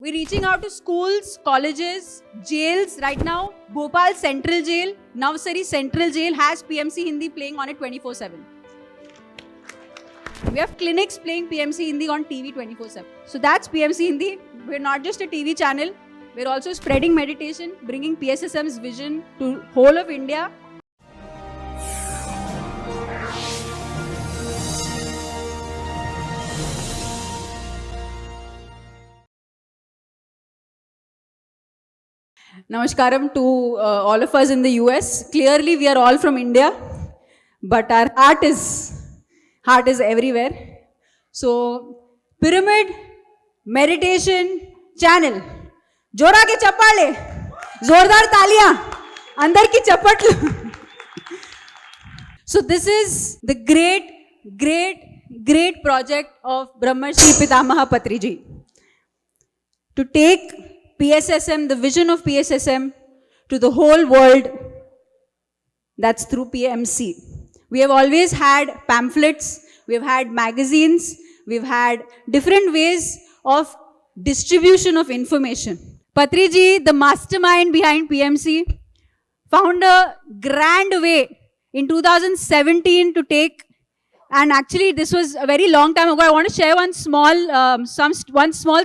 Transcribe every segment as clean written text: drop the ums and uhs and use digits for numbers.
We're reaching out to schools, colleges, jails. Right now, Bhopal Central Jail, Navsari Central Jail has PMC Hindi playing on it 24/7. We have clinics playing PMC Hindi on TV 24/7. So that's PMC Hindi. We're not just a TV channel. We're also spreading meditation, bringing PSSM's vision to whole of India. Namaskaram to all of us in the US. Clearly, we are all from India, but our heart is everywhere. So, Pyramid Meditation Channel. जोरा के चप्पाले, जोरदार तालियां, अंदर की चप्पट. So this is the great project of Brahmarshi Pitamaha Patriji to take PSSM, the vision of PSSM, to the whole world. That's through PMC. We have always had pamphlets, we've had magazines, we've had different ways of distribution of information. Patriji, the mastermind behind PMC, found a grand way in 2017 to take, and actually this was a very long time ago. I want to share one small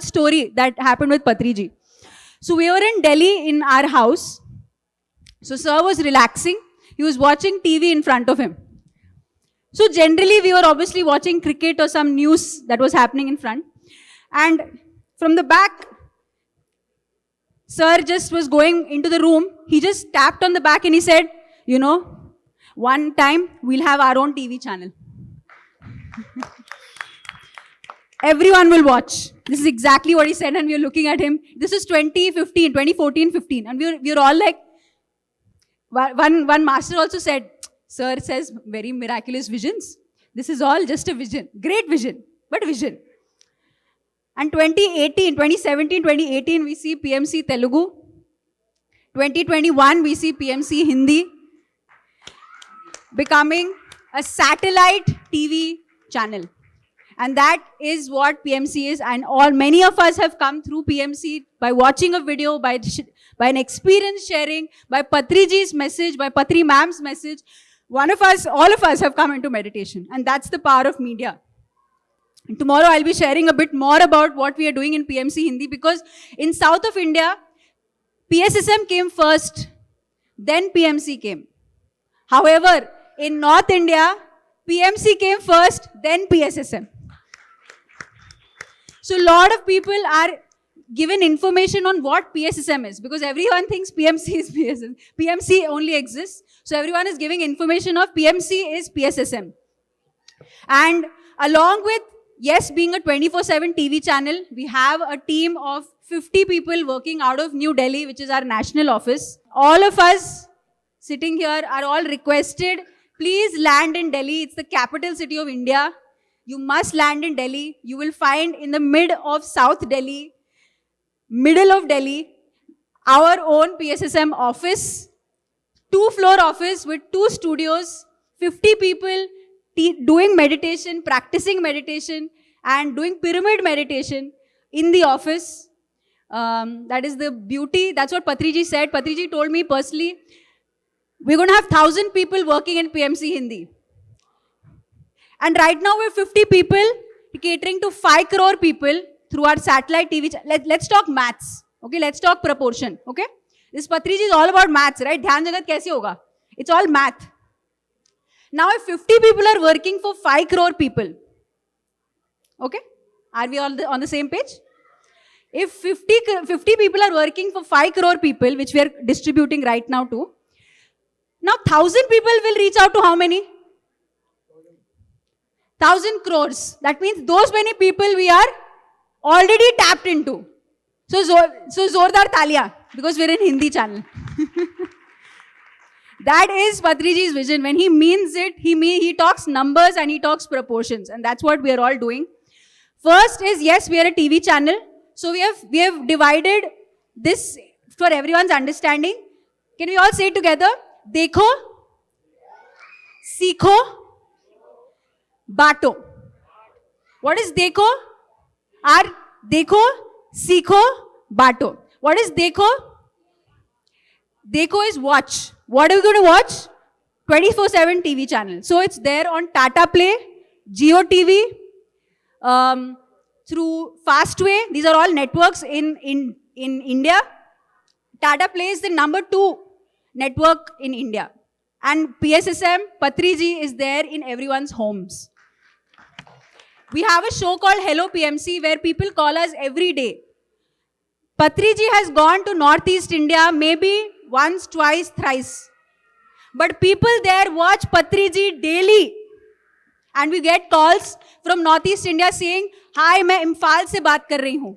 story that happened with Patriji. So we were in Delhi in our house. So sir was relaxing. He was watching TV in front of him. So generally we were obviously watching cricket or some news that was happening in front. And from the back, sir just was going into the room. He just tapped on the back and he said, you know, one time we'll have our own TV channel. Everyone will watch. This is exactly what he said, and we were looking at him. This is 2014-15, and we were all like, one master also said, sir says very miraculous visions. This is all just a vision. Great vision, but vision. And 2017, 2018, we see PMC Telugu. 2021, we see PMC Hindi becoming a satellite TV channel. And that is what PMC is. And many of us have come through PMC by watching a video, by an experience sharing, by Patriji's message, by Patri ma'am's message. All of us have come into meditation. And that's the power of media. And tomorrow I'll be sharing a bit more about what we are doing in PMC Hindi, because in south of India, PSSM came first, then PMC came. However, in North India, PMC came first, then PSSM. So a lot of people are given information on what PSSM is, because everyone thinks PMC is PSSM. PMC only exists. So everyone is giving information of PMC is PSSM. And along with, yes, being a 24/7 TV channel, we have a team of 50 people working out of New Delhi, which is our national office. All of us sitting here are all requested, please land in Delhi. It's the capital city of India. You must land in Delhi. You will find in the mid of South Delhi, middle of Delhi, our own PSSM office, 2-floor office with 2 studios, 50 people doing meditation, practicing meditation, and doing pyramid meditation in the office. That is the beauty. That's what Patriji said. Patriji told me personally, we're going to have 1,000 people working in PMC Hindi. And right now we're 50 people catering to 5 crore people through our satellite TV. Let's talk maths. Okay, let's talk proportion. Okay, this Patriji is all about maths, right? Dhyan jagat kaise hoga? It's all math. Now if 50 people are working for 5 crore people, okay, are we all on the same page? If 50 people are working for 5 crore people, which we are distributing right now to, now 1,000 people will reach out to how many? 1,000 crores. That means those many people we are already tapped into. So zordar talia, because we're in Hindi channel. That is Patriji's vision. When he means it, he talks numbers and he talks proportions. And that's what we are all doing. First is, yes, we are a TV channel. So we have divided this for everyone's understanding. Can we all say it together? Dekho, Sikho, Bato. What is Dekho? Our देखो, सीखो, Bato. What is Dekho? Dekho is watch. What are we going to watch? 24/7 TV channel. So it's there on Tata Play, Jio TV, through Fastway. These are all networks in India. Tata Play is the number 2 network in India. And PSSM, Patri ji is there in everyone's homes. We have a show called Hello PMC where people call us every day. Patri ji has gone to Northeast India maybe once, twice, thrice. But people there watch Patri ji daily. And we get calls from Northeast India saying, "Hi, मैं इम्फाल से बात कर रही हूँ.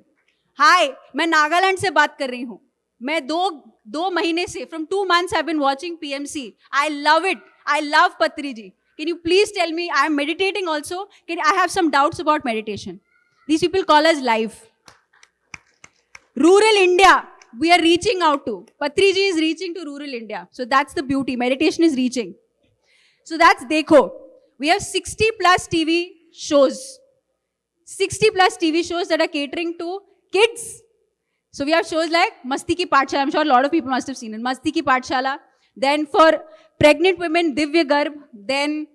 Hi, मैं नागालैंड से बात कर रही हूँ. मैं दो महीने से, from 2 months I've been watching PMC. I love it. I love Patri ji. Can you please tell me, I'm meditating also. I have some doubts about meditation." These people call us live. Rural India, we are reaching out to. Patri ji is reaching to rural India. So that's the beauty. Meditation is reaching. So that's Dekho. We have 60 plus TV shows. 60 plus TV shows that are catering to kids. So we have shows like Masti Ki Pathshala. I'm sure a lot of people must have seen it. Masti Ki Pathshala. Then for pregnant women, Divya Garbh. Then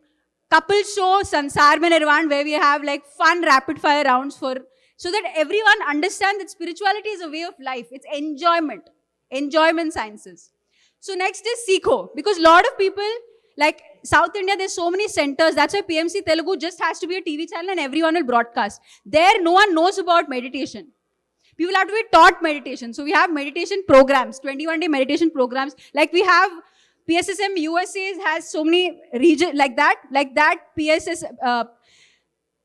couple show, Sansar Mein Nirvan, where we have like fun rapid fire rounds so that everyone understands that spirituality is a way of life. It's enjoyment sciences. So next is Sikho, because a lot of people, like South India, there's so many centers. That's why PMC Telugu just has to be a TV channel and everyone will broadcast. There, no one knows about meditation. People have to be taught meditation. So we have meditation programs, 21-day meditation programs. Like we have PSSM USA has so many regions like that.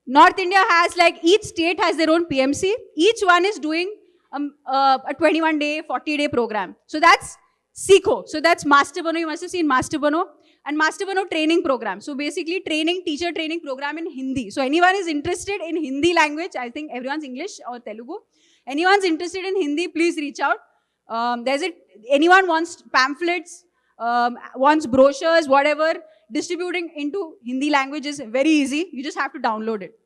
North India has each state has their own PMC. Each one is doing a 21-day, 40-day program. So that's Sikho. So that's Master Bano. You must have seen Master Bano. And Master Bano training program. So basically teacher training program in Hindi. So anyone is interested in Hindi language, I think everyone's English or Telugu. Anyone's interested in Hindi, please reach out. Anyone wants pamphlets, wants brochures, whatever, distributing into Hindi language is very easy. You just have to download it.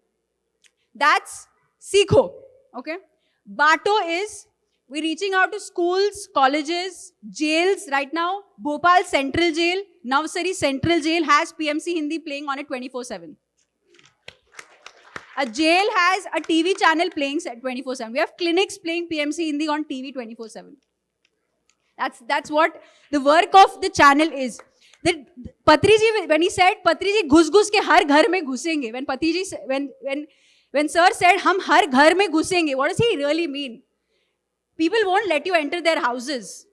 That's Sikho, okay? Bato is, we're reaching out to schools, colleges, jails. Right now, Bhopal Central Jail, Navsari Central Jail has PMC Hindi playing on it 24/7. A jail has a TV channel playing 24/7. We have clinics playing PMC Hindi on TV 24/7. That's what the work of the channel is. That Patri ji, when he said, Patri ji ghus ke har ghar mein ghusenge. When sir said, hum har ghar mein ghusenge, what does he really mean? People won't let you enter their houses.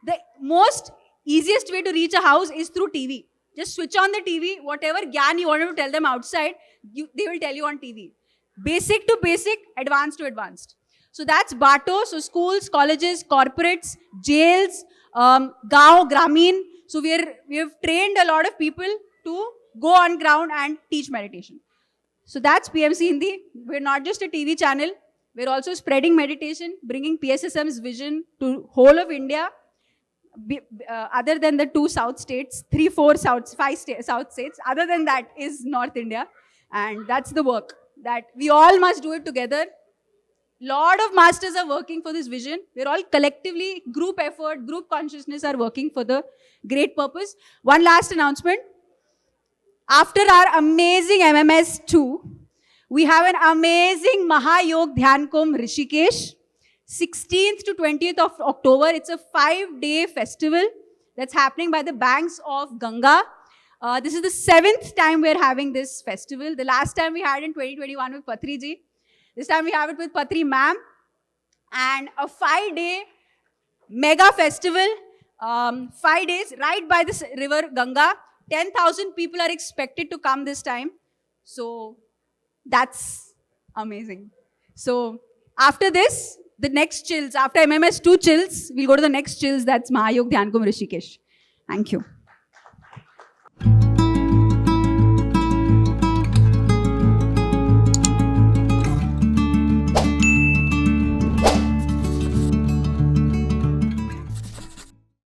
The most easiest way to reach a house is through TV. Just switch on the TV, whatever gyan you wanted to tell them outside, they will tell you on TV. Basic to basic, advanced to advanced. So that's Bato. So schools, colleges, corporates, jails, Gaon, Grameen. So we have trained a lot of people to go on ground and teach meditation. So that's PMC Hindi. We're not just a TV channel. We're also spreading meditation, bringing PSSM's vision to whole of India. Other than the 2 south states, 3, 4 south states, other than that is North India. And that's the work that we all must do it together. Lot of masters are working for this vision. We're all collectively, group effort, group consciousness are working for the great purpose. One last announcement. After our amazing MMS 2, we have an amazing Mahayog Dhyan Kumbh Rishikesh. 16th to 20th of October. It's a 5-day festival that's happening by the banks of Ganga. This is the 7th time we're having this festival. The last time we had in 2021 with Patri ji. This time we have it with Patri ma'am. And a 5-day mega festival. 5 days right by the river Ganga. 10,000 people are expected to come this time. So that's amazing. So after this, the next chills, after MMS 2 chills, we'll go to the next chills. That's Mahayog Dhyan Kumbh Rishikesh. Thank you.